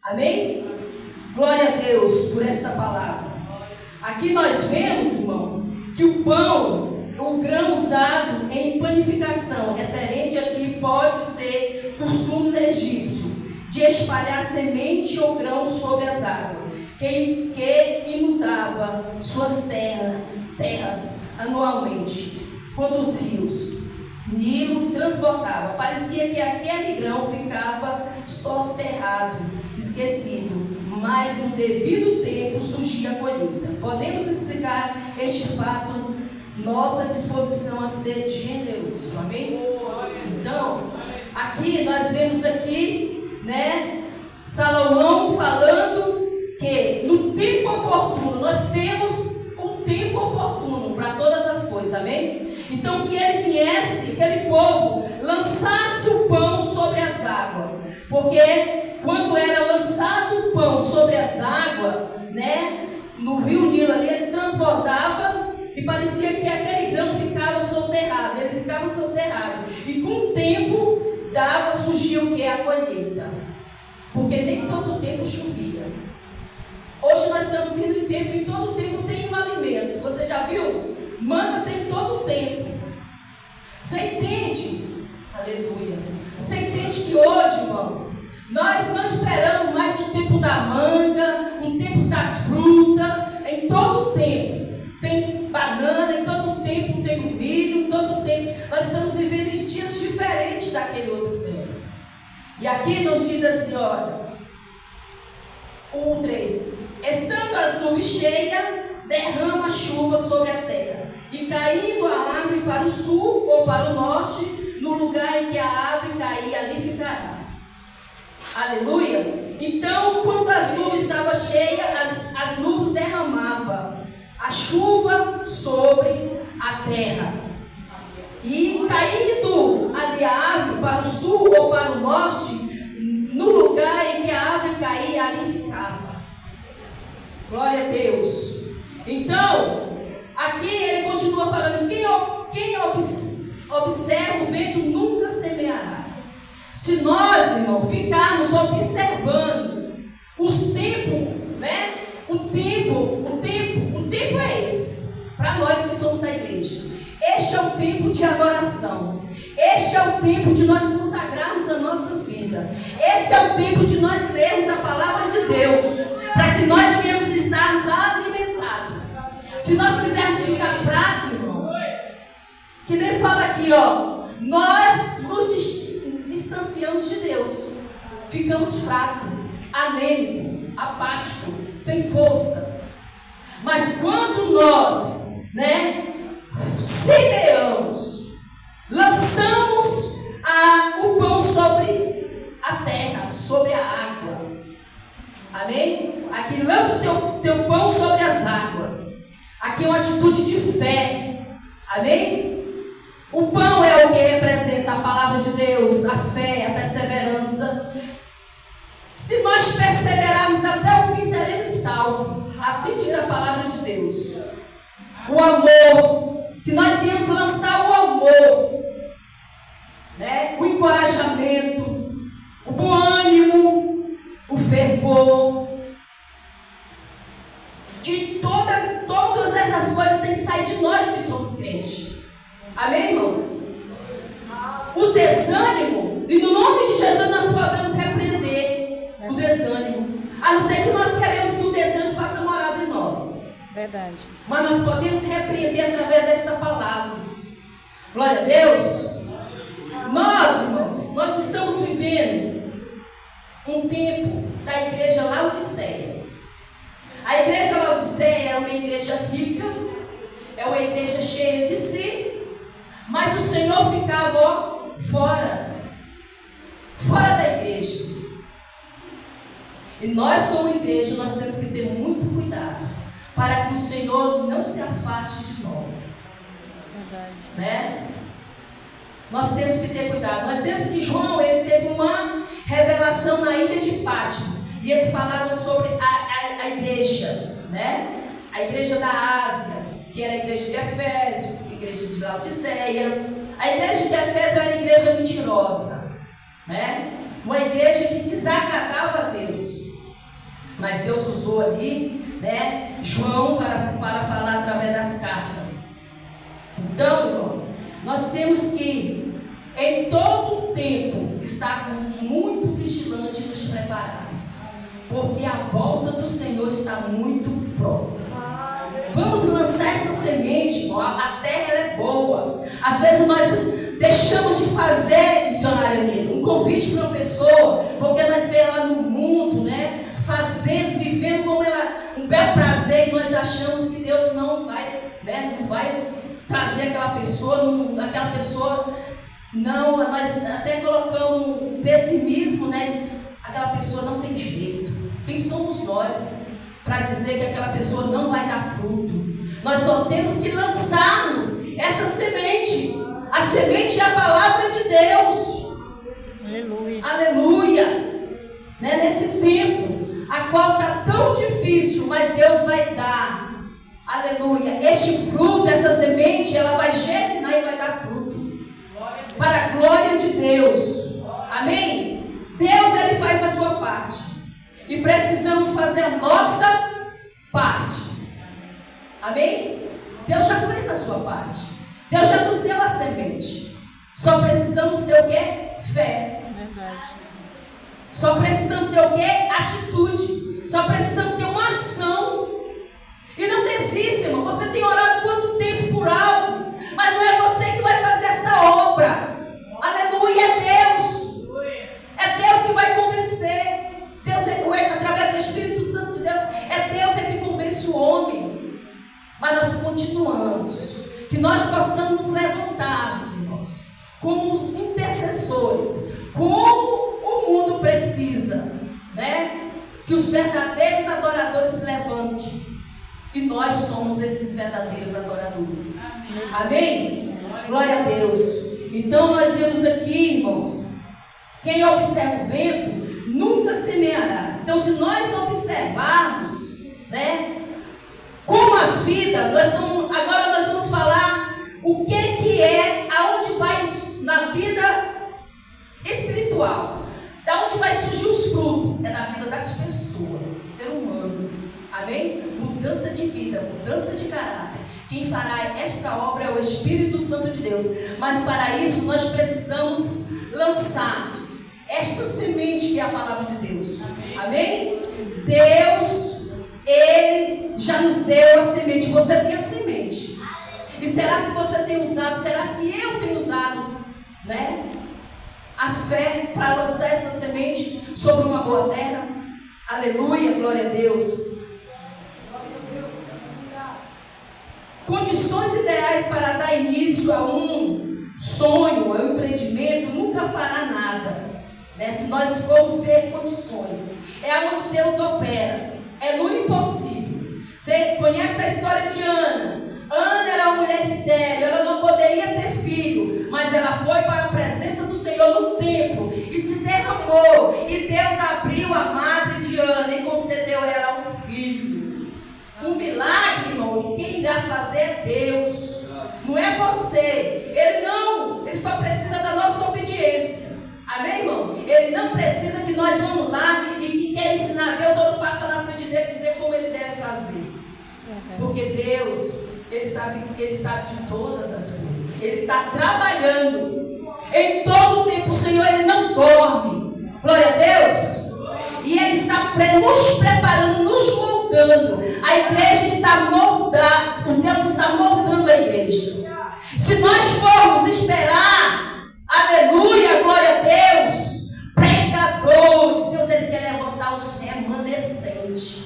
Amém? Glória a Deus por esta palavra. Aqui nós vemos, irmão, que o pão, o grão usado em panificação, referente aqui pode ser costume egípcio, de espalhar semente ou grão sobre as águas, que inundava suas terras anualmente, quando os rios Nilo transbordava. Parecia que aquele grão ficava soterrado, esquecido, mas no devido tempo surgia a colheita. Podemos explicar este fato, nossa disposição a ser generoso. Amém? Então, aqui nós vemos aqui, Salomão falando que no tempo oportuno, nós temos um tempo oportuno para todas as coisas. Amém? Então, que ele viesse, aquele povo lançasse o pão sobre as águas, porque quando era lançado o pão sobre as águas, no rio Nilo ali, ele transbordava e parecia que aquele grão ficava soterrado, ele ficava soterrado, e com o tempo surgia o que? A colheita, porque nem todo o tempo chovia. Hoje nós estamos vindo em tempo, e todo o tempo tem um alimento. Você já viu? Manga tem todo o tempo. Você entende? Aleluia. Você entende que hoje, irmãos, nós não esperamos mais o tempo da manga, o tempo das frutas. Em todo o tempo tem banana, em todo o tempo tem o milho, em todo o tempo. Nós estamos vivendo em dias diferentes daquele outro tempo. E aqui nos diz assim, olha, 1:3. Estando as nuvens cheias, derrama a chuva sobre a terra, e caindo a árvore para o sul ou para o norte, no lugar em que a árvore cair, ali ficará. Aleluia! Então, quando as nuvens estavam cheias, as nuvens derramavam a chuva sobre a terra, e caindo ali a árvore para o sul ou para o norte, no lugar em que a árvore caía, ali ficava. Glória a Deus. Então, aqui ele continua falando, quem observa o vento nunca semeará. Se nós, irmão, ficarmos observando os tempos, o tempo é esse, para nós que somos a igreja. Este é o tempo de adoração. Este é o tempo de nós consagrarmos as nossas vidas. Esse é o tempo de nós lermos a palavra de Deus, para que nós venhamos estarmos alimentados. Se nós quisermos ficar fracos, irmão, que nem fala aqui, nós nos distanciamos de Deus, ficamos fracos, anêmicos, apáticos, sem força. Mas quando nós, semeamos, lançamos o pão sobre a terra, sobre a água. Amém? Aqui lança o teu pão sobre as águas. Aqui é uma atitude de fé. Amém? O pão é o que representa a palavra de Deus, a fé, a perseverança. Se nós perseverarmos até o fim, seremos salvos. Assim diz a palavra de Deus. O amor, que nós viemos lançar o amor, o encorajamento, o bom ânimo, o fervor. De todas essas coisas tem que sair de nós que somos crentes. Amém, irmãos? O desânimo, e no nome de Jesus nós podemos repreender o desânimo. A não ser que nós queremos que o desânimo faça morada em nós. Verdade. Mas nós podemos repreender através desta palavra. Glória a Deus. Nós, irmãos, nós estamos vivendo um tempo da igreja Laodiceia. A igreja Laodiceia é uma igreja rica, é uma igreja cheia de si, mas o Senhor ficava fora da igreja. E nós, como igreja, nós temos que ter muito cuidado para que o Senhor não se afaste de nós. Verdade. Nós temos que ter cuidado. Nós vemos que João, ele teve uma revelação na ilha de Patmos, e ele falava sobre a igreja, a igreja da Ásia, que era a igreja de Efésio, a igreja de Laodiceia. A igreja de Efésio era a igreja mentirosa, uma igreja que desagradava a Deus. Mas Deus usou ali, né, João para falar através das cartas. Então, irmãos, nós temos que, em todo o tempo, estar muito vigilante e nos prepararmos, porque a volta do Senhor está muito próxima. Vamos lançar essa semente, irmão. A terra ela é boa. Às vezes nós deixamos de fazer, missionário amigo, um convite para uma pessoa, porque nós vemos ela no mundo, né, fazendo, vivendo como ela, um bel prazer, e nós achamos que Deus não vai, né, não vai trazer aquela pessoa, não, nós até colocamos um pessimismo, né? Aquela pessoa não tem jeito. Quem somos nós para dizer que aquela pessoa não vai dar fruto? Nós só temos que lançarmos essa semente. A semente é a palavra de Deus. Aleluia. Aleluia. Né? Nesse tempo, a qual está tão difícil, mas Deus vai dar. Aleluia. Este fruto, essa semente, ela vai germinar e vai dar fruto. Para a glória de Deus. Amém? Deus, Ele faz a sua parte. E precisamos fazer a nossa parte. Amém? Deus já fez a sua parte. Deus já nos deu a semente. Só precisamos ter o quê? Fé. Verdade, Jesus. Só precisamos ter o quê? Atitude. Só precisamos ter uma ação. E não desista, irmão. Você tem orado quanto tempo por algo, mas não é você que vai fazer esta obra. Aleluia, é Deus. É Deus que vai convencer. Deus através do Espírito Santo de Deus, é Deus que convence o homem. Mas nós continuamos. Que nós possamos nos levantarmos, irmãos, como intercessores, como o mundo precisa, né? Que os verdadeiros adoradores se levantem. E nós somos esses verdadeiros adoradores. Amém? Glória a Deus. Então nós vemos aqui, irmãos, quem observa o vento nunca semeará. Então, se nós observarmos, né, como as vidas, agora nós vamos falar o que é, aonde vai na vida espiritual, da onde vai surgir os frutos, é na vida das pessoas, do ser humano. Amém? Mudança de vida, mudança de caráter. Quem fará esta obra é o Espírito Santo de Deus. Mas para isso nós precisamos lançarmos esta semente que é a palavra de Deus. Amém? Deus, Ele já nos deu a semente. Você tem a semente. E será se você tem usado, será se eu tenho usado, né, a fé para lançar essa semente sobre uma boa terra? Aleluia, glória a Deus. Condições ideais para dar início a um sonho, a um empreendimento, nunca fará nada, né? Se nós formos ver condições, é onde Deus opera, é no impossível. Você conhece a história de Ana? Ana era uma mulher estéril, ela não poderia ter filho, mas ela foi para a presença do Senhor no templo e se derramou, e Deus abriu a madre de Ana e concedeu a ela um filho. Um milagre, irmão, quem irá fazer é Deus, não é você. Ele só precisa da nossa obediência. Amém, irmão? Ele não precisa que nós vamos lá e que quer ensinar Deus ou passar na frente dele e dizer como ele deve fazer. Porque Deus, ele sabe de todas as coisas. Ele está trabalhando em todo o tempo. O Senhor, Ele não dorme. Glória a Deus. E Ele está nos preparando, nos moldando. A igreja está moldada. Deus está moldando a igreja. Se nós formos esperar, aleluia, glória a Deus, pregadores, Deus, Ele quer levantar os remanescentes.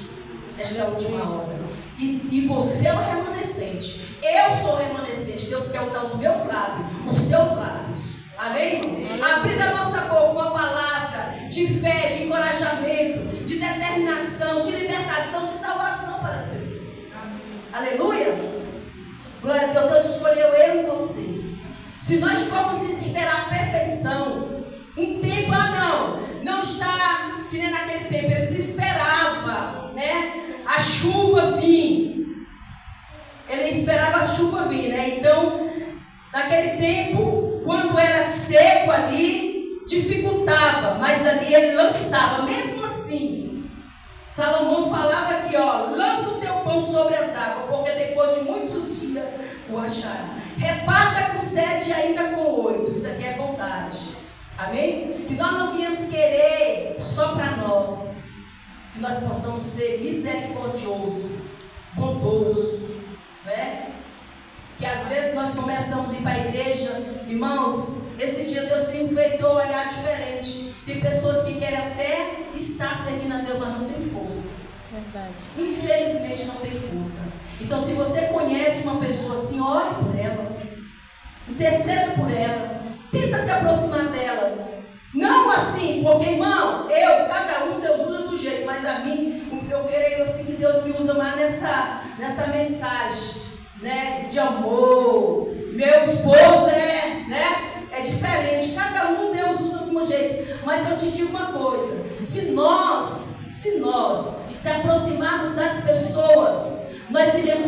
Esta é a última hora. E você é o remanescente. Eu sou o remanescente. Deus quer usar os meus lábios, os teus lábios. Amém? Abrir a nossa boca uma palavra de fé, de encorajamento, de determinação, de libertação, de salvação para as pessoas. Aleluia? Glória a Deus. Deus escolheu eu e você. Se nós formos esperar a perfeição, um tempo, não está que nem naquele tempo, eles esperavam, né? A chuva vir. Ele esperava a chuva vir, né? Então, naquele tempo, quando era seco ali, dificultava, mas ali ele lançava, mesmo assim. Salomão falava aqui, lança o teu pão sobre as águas, porque depois de muitos dias o achará. Reparta com 7 e ainda com 8. Isso aqui é bondade. Amém? Que nós não viemos querer só para nós. Que nós possamos ser misericordiosos, bondosos, né? Que às vezes nós começamos a ir para a igreja, irmãos, esse dia Deus tem feito eu olhar diferente. Tem pessoas que querem até estar servindo a Deus, mas não tem força. Verdade. Infelizmente não tem força. Então, se você conhece uma pessoa assim, ore por ela, interceda por ela, tenta se aproximar dela. Não assim, porque, irmão, cada um Deus usa do jeito, mas a mim, eu creio assim que Deus me usa mais nessa mensagem, né, de amor. Meu esposo é diferente, cada um Deus usa de um jeito. Mas eu te digo uma coisa: se nós se aproximarmos das pessoas, nós iremos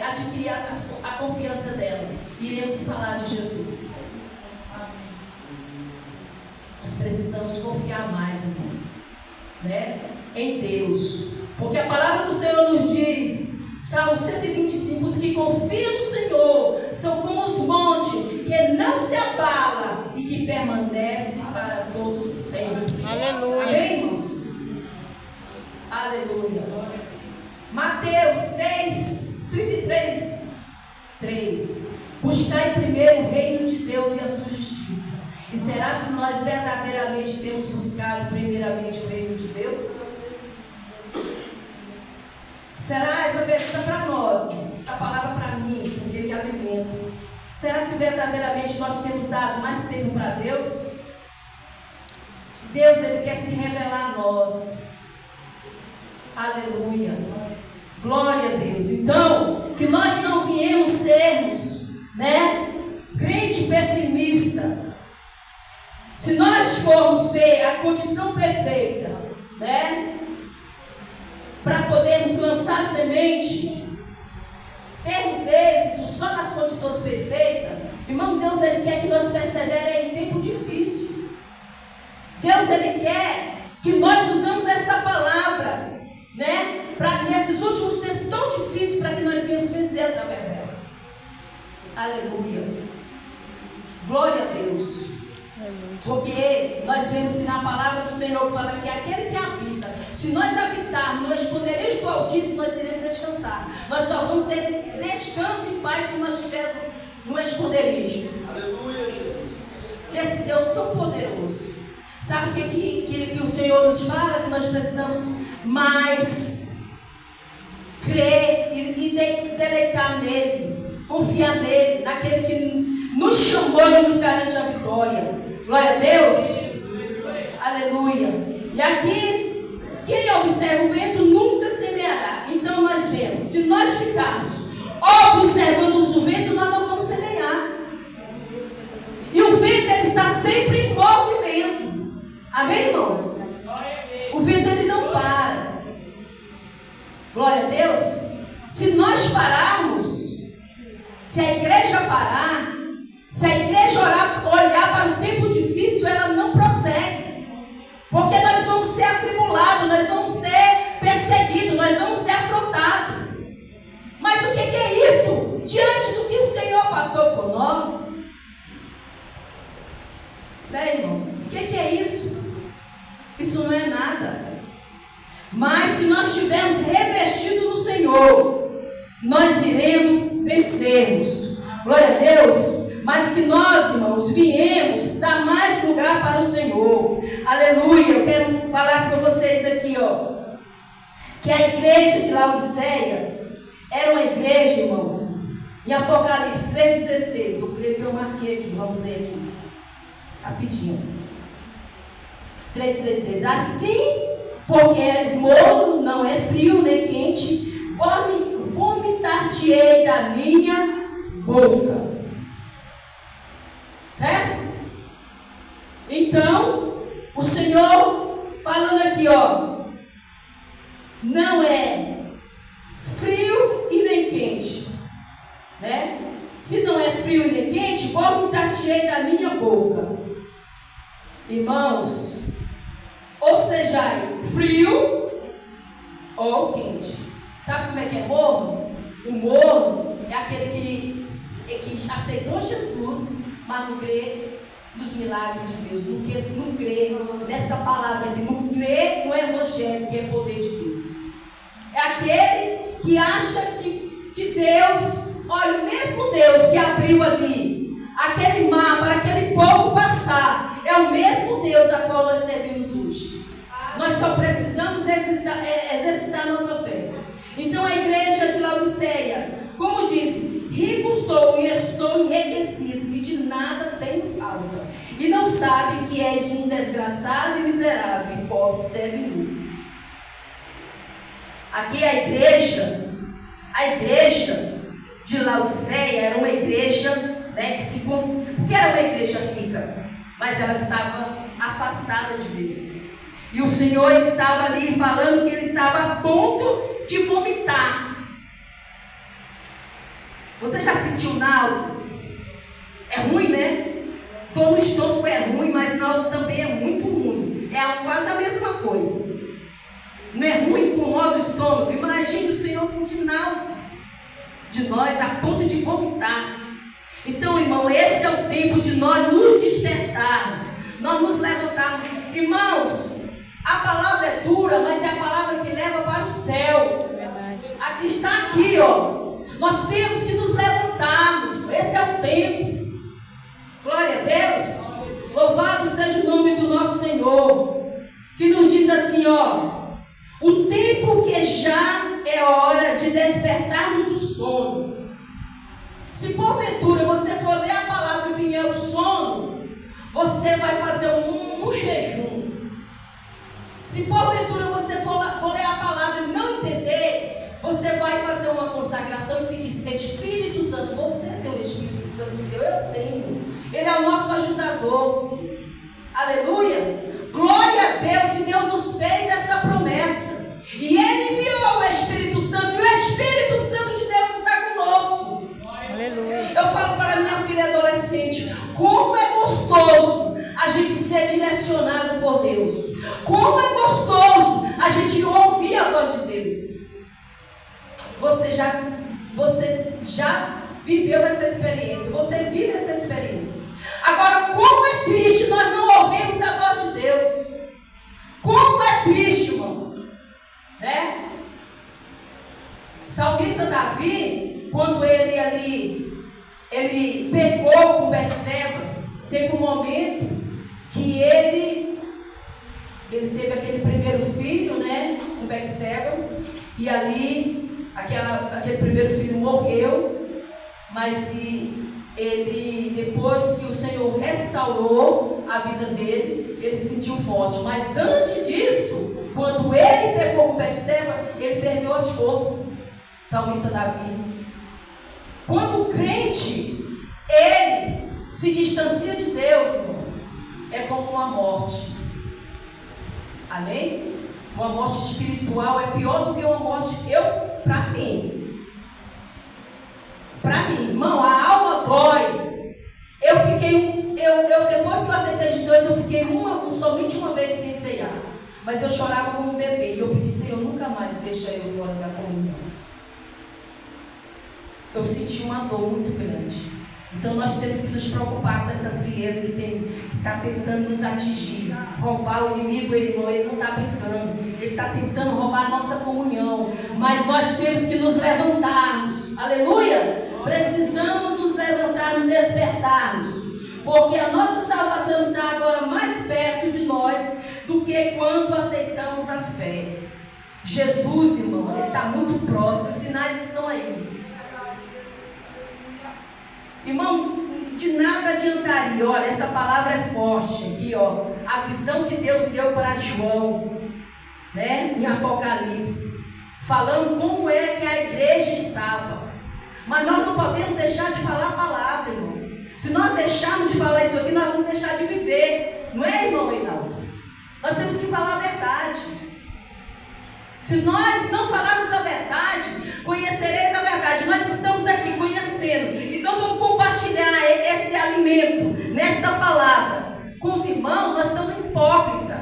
adquirir a confiança dela, iremos falar de Jesus. Nós precisamos confiar mais, irmãos, né, em Deus, porque a palavra do Senhor nos diz, Salmo 125, os que confiam no Senhor são como os montes que não se abala e que permanece para todos sempre. Aleluia. Amém, irmãos? Aleluia. Mateus 3. Buscai primeiro o reino de Deus e a sua justiça. E será se nós verdadeiramente temos buscado primeiramente o reino de Deus? Será essa pergunta para nós, essa palavra para mim, porque me alimenta. Será se verdadeiramente nós temos dado mais tempo para Deus? Deus, Ele quer se revelar a nós. Aleluia. Glória a Deus. Então, que nós não viemos sermos, crente pessimista. Se nós formos ver a condição perfeita, para podermos lançar semente, termos êxito só nas condições perfeitas, irmão, Deus, Ele quer que nós perseveremos em tempo difícil. Deus, Ele quer que nós usamos esta palavra, nesses últimos tempos tão difíceis, para que nós venhamos vencer através dela. Aleluia. Glória a Deus. Porque nós vemos que na palavra do Senhor fala que aquele que habita, se nós habitarmos no esconderijo do Altíssimo, nós iremos descansar. Nós só vamos ter descanso e paz se nós estivermos no esconderijo. Aleluia, Jesus. Esse Deus tão poderoso. Sabe o que o Senhor nos fala? Que nós precisamos mais crer e deleitar nele, confiar nele, naquele que nos chamou e nos garante a vitória. Glória a Deus. Aleluia. E aqui, quem observa o vento nunca semeará. Então nós vemos, se nós ficarmos observando o vento, nós não vamos semear. E o vento, ele está sempre em movimento. Amém, irmãos? O vento, ele não para. Glória a Deus. Se nós pararmos, se a igreja parar, se a igreja olhar para o tempo difícil, ela não prossegue. Porque nós vamos ser atribulados, nós vamos ser perseguidos, nós vamos ser afrontados. Mas o que é isso? Diante do que o Senhor passou por nós. Irmãos, o que é isso? Isso não é nada. Mas se nós estivermos revestidos no Senhor, nós iremos vencermos. Glória a Deus. Mas que nós, irmãos, viemos dar mais lugar para o Senhor. Aleluia. Eu quero falar para vocês aqui, que a igreja de Laodiceia era uma igreja, irmãos, em Apocalipse 3,16. Eu creio que eu marquei aqui, vamos ler aqui rapidinho. 3,16. Assim, porque és morno, não é frio nem quente, vomitar-te-ei da minha boca. Certo? Então, o Senhor falando aqui, não é frio e nem quente, Se não é frio e nem quente, vomitar-te-ei da minha boca. Irmãos, ou seja, sejais frio ou quente. Sabe como é que é morno? O morno é aquele que aceitou Jesus, mas não crê nos milagres de Deus, não crê nessa palavra aqui, não crê no Evangelho, que é poder de Deus. É aquele que acha que Deus, olha, o mesmo Deus que abriu ali aquele mar para aquele povo passar, é o mesmo Deus a qual nós servimos hoje. Nós só precisamos exercitar nossa fé. Então a igreja de Laodiceia, como diz, rico sou e estou enriquecido, e de nada tenho falta. E não sabe que és um desgraçado e miserável, e pobre, cego e nu. Aqui a igreja de Laodiceia era uma igreja, né, que era uma igreja rica, mas ela estava afastada de Deus. E o Senhor estava ali falando que ele estava a ponto de vomitar. Você já sentiu náuseas? É ruim, né? Dor no estômago é ruim, mas náuseas também é muito ruim. É quase a mesma coisa. Não é ruim, incomoda o estômago? Imagine o Senhor sentir náuseas de nós a ponto de vomitar. Então, irmão, esse é o tempo de nós nos despertarmos, nós nos levantarmos. Irmãos, a palavra é dura, mas é a palavra que leva para o céu. Aqui está aqui, ó. Nós temos que nos levantarmos. Esse é o tempo. Glória a Deus. Louvado seja o nome do nosso Senhor, que nos diz assim, ó: o tempo que já é hora de despertarmos do sono. Se porventura você for ler a palavra e vier o sono, você vai fazer um jejum. Se porventura você for ler a palavra e não entender, você vai fazer uma consagração que diz: Espírito Santo, você tem o Espírito Santo de Deus, eu tenho. Ele é o nosso ajudador. Aleluia. Glória a Deus, que Deus nos fez essa promessa. E Ele enviou o Espírito Santo, e o Espírito Santo de Deus está conosco. Aleluia. Eu falo para minha filha adolescente: como é gostoso a gente ser direcionado por Deus. Como é gostoso a gente ouvir a voz de Deus. Você já viveu essa experiência. Você vive essa experiência. Agora, como é triste nós não ouvimos a voz de Deus. Como é triste, irmãos. Né? Salmista Davi, quando ele pecou com Betseba, teve um momento que ele teve aquele primeiro filho, né, com Betseba, e ali aquele primeiro filho morreu, mas ele, depois que o Senhor restaurou a vida dele, ele se sentiu forte. Mas antes disso, quando ele pecou com Betseba, ele perdeu as forças. Salmista Davi. Quando o crente, ele se distancia de Deus, irmão, é como uma morte. Amém? Uma morte espiritual é pior do que uma morte. Para mim, irmão, a alma dói. Depois que eu aceitei Jesus, eu fiquei somente uma vez sem ceiar. Mas eu chorava como um bebê. E eu pedi: Senhor, nunca mais deixa eu fora da comunhão. Eu senti uma dor muito grande. Então nós temos que nos preocupar com essa frieza que está tentando nos atingir. Roubar o inimigo, irmão, ele não está brincando. Ele está tentando roubar a nossa comunhão. Mas nós temos que nos levantarmos. Aleluia! Precisamos nos levantar, nos despertarmos. Porque a nossa salvação está agora mais perto de nós do que quando aceitamos a fé. Jesus, irmão, ele está muito próximo. Os sinais estão aí. Irmão, de nada adiantaria. Olha, essa palavra é forte aqui, ó. A visão que Deus deu para João, né, em Apocalipse, falando como é que a igreja estava. Mas nós não podemos deixar de falar a palavra, irmão. Se nós deixarmos de falar isso aqui, nós vamos deixar de viver. Não é, irmão Reinaldo? Nós temos que falar a verdade. Se nós não falarmos a verdade, conhecereis a verdade. Nós estamos aqui conhecendo. Então vamos compartilhar esse alimento, nesta palavra. Com os irmãos, nós estamos hipócritas.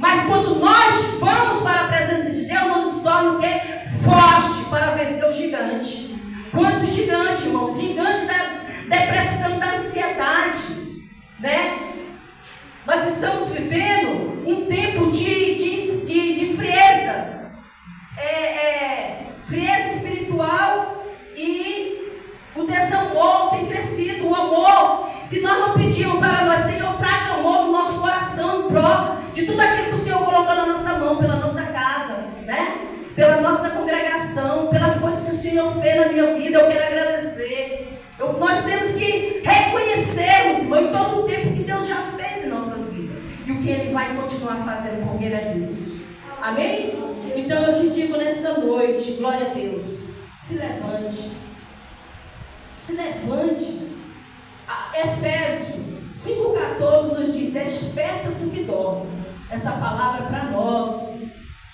Mas quando nós vamos para a presença de Deus, nós nos torna o quê? Forte para vencer o gigante. Quanto gigante, irmãos? Gigante da depressão, da ansiedade, né? Nós estamos vivendo um tempo de frieza. Frieza espiritual, e o desamor tem crescido. O amor, se nós não pedimos para nós, Senhor, traga amor no nosso coração em prol de tudo aquilo que o Senhor colocou na nossa mão, pela nossa casa, né? Pela nossa congregação, pelas coisas que o Senhor fez na minha vida, eu quero agradecer. Nós temos que reconhecermos, irmão, em todo o tempo que Deus já fez em nossas vidas e o que Ele vai continuar fazendo, porque Ele é Deus. Amém? Então eu te digo nessa noite, glória a Deus, se levante. Se levante. Efésios 5,14 nos diz: desperta tu que dorme. Essa palavra é para nós.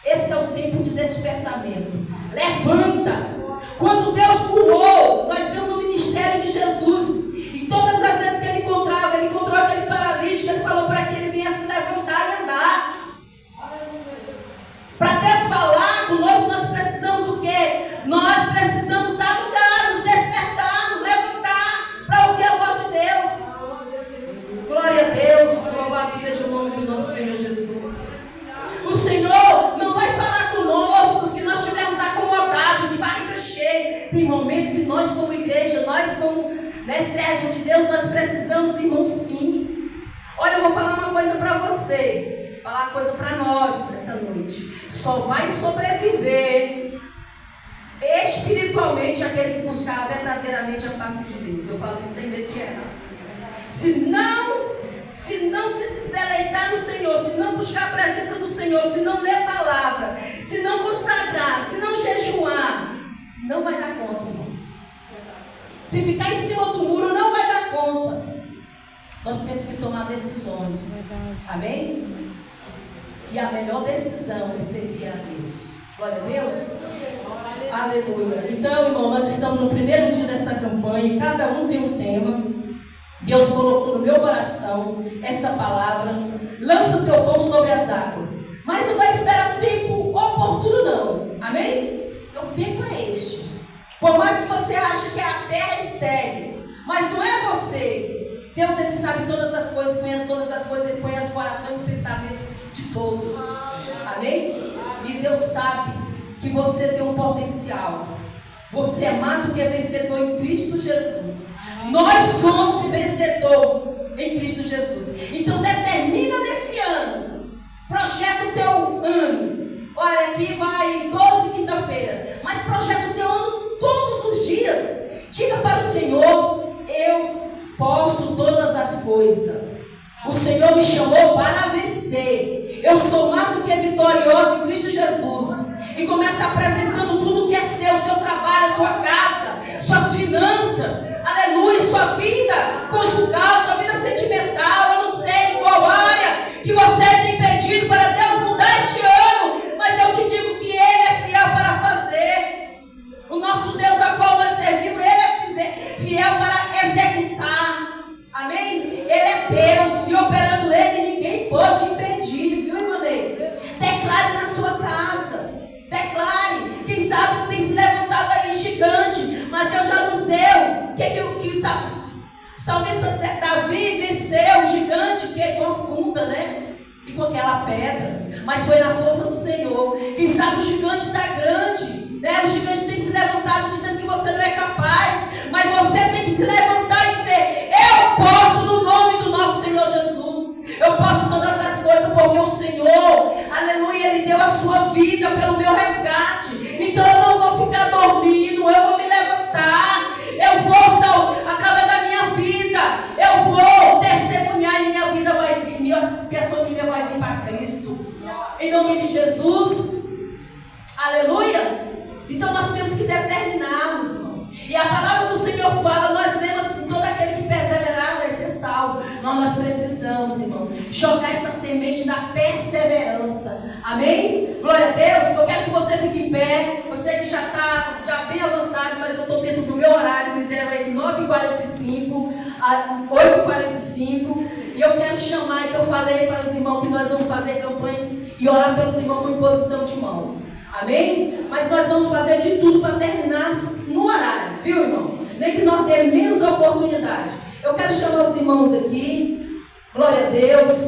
Esse é o tempo de despertamento. Levanta. Quando Deus curou, nós vemos no ministério de Jesus, e todas as vezes que Ele encontrou aquele paralítico, Ele falou para que ele vinha se levantar e andar. Para Deus falar conosco, nós precisamos o quê? Nós precisamos dar lugar, nos despertar, nos levantar para ouvir a voz de Deus. Glória a Deus, louvado seja o nome do nosso Senhor Jesus. O Senhor não vai falar conosco se nós estivermos acomodados, de barriga cheia. Tem momento que nós como igreja, nós como servos de Deus, nós precisamos, irmãos, sim. Olha, eu vou falar uma coisa para você. Falar uma coisa para nós nessa noite. Só vai sobreviver espiritualmente aquele que buscar verdadeiramente a face de Deus. Eu falo isso sem medo de errar. Se não se deleitar no Senhor, se não buscar a presença do Senhor, se não ler a palavra, se não consagrar, se não jejuar, não vai dar conta, irmão. Se ficar em cima do muro, não vai dar conta. Nós temos que tomar decisões. Amém? E a melhor decisão é servir a Deus. Glória a Deus. Aleluia. Então, irmão, nós estamos no primeiro dia desta campanha. Cada um tem um tema. Deus colocou no meu coração esta palavra: lança o teu pão sobre as águas. Mas não vai esperar o tempo oportuno, não. Amém? O tempo é este. Por mais que você ache que a terra é estéril, mas não é você. Deus, Ele sabe todas as coisas, conhece todas as coisas, Ele conhece o coração e o pensamento de todos. Amém? E Deus sabe que você tem um potencial. Você é mais do que vencedor em Cristo Jesus. Nós somos vencedor em Cristo Jesus. Então determina nesse ano. Projeta o teu ano. Olha, aqui vai 12 quinta-feira. Mas projeta o teu ano todos os dias. Diga para o Senhor: eu posso todas as coisas. O Senhor me chamou para vencer. Eu sou mais do que vitorioso em Cristo Jesus. E começa apresentando tudo que é seu trabalho, sua casa, suas finanças, aleluia, sua vida conjugal, sua vida sentimental. Eu não sei em qual área que você tem pedido para Deus mudar este ano, mas eu te digo que Ele é fiel para fazer. O nosso Deus a qual nós servimos, Ele é fiel para executar. Amém? Ele é Deus, e operando Ele, ninguém pode impedir, viu, irmão? Declare na sua casa, declare. Quem sabe tem se levantado aí gigante, mas Deus já nos deu. O salmista Davi venceu o gigante, que é com a funda, né? E com aquela pedra, mas foi na força do Senhor. Quem sabe o gigante está grande, né? O gigante tem se levantado dizendo que você não é capaz, mas você tem que se levantar e dizer: eu posso, no nome do nosso Senhor Jesus. Eu posso todas as coisas, porque o Senhor, aleluia, Ele deu a sua vida pelo meu resgate. Então eu não vou ficar dormindo, eu vou me levantar. Eu vou, através da minha vida, eu vou testemunhar, e minha vida vai vir, minha família vai vir para Cristo. Em nome de Jesus. Aleluia. Então nós temos que determinarmos, irmão. E a palavra do Senhor fala, nós lemos assim: todo aquele que perseverar vai ser salvo. Nós precisamos, irmão, jogar essa semente da perseverança. Amém? Glória a Deus. Eu quero que você fique em pé. Você que já está bem avançado, mas eu estou dentro do meu horário, me deram aí 9h45. 8h45. E eu quero chamar, que eu falei para os irmãos que nós vamos fazer campanha e orar pelos irmãos com imposição de mãos. Amém? Mas nós vamos fazer de tudo para terminarmos no horário, viu, irmão? Nem que nós dê menos oportunidade. Eu quero chamar os irmãos aqui. Glória a Deus.